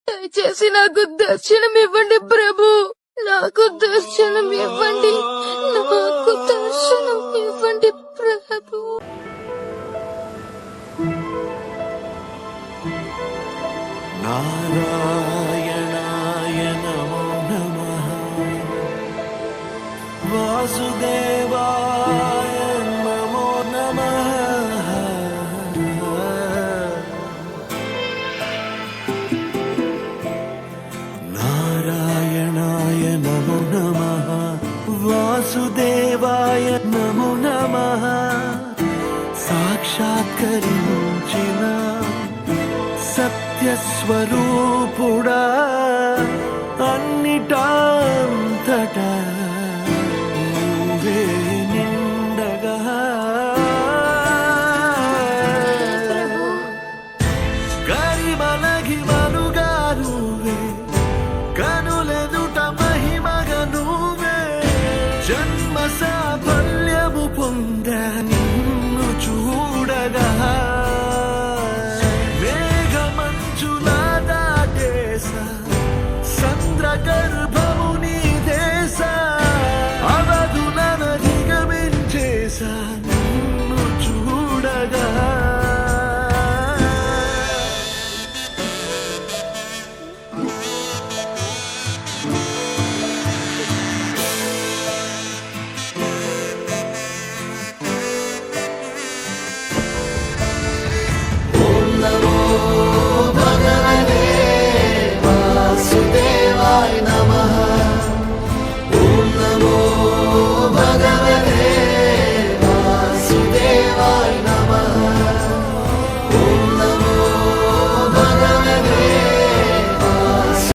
దయచేసి నాకు దర్శనం ఇవ్వండి ప్రభు, నాకు దర్శనం ఇవ్వండి, నాకు దర్శనం ఇవ్వండి ప్రభు. నారాయణాయ నమో నమః వాసుదేవాయ నమో నమః నారాయణాయ నమో నమః వాసుదేవాయ నమో నమః సాక్షాత్కరించిన సత్యస్వరూపుడా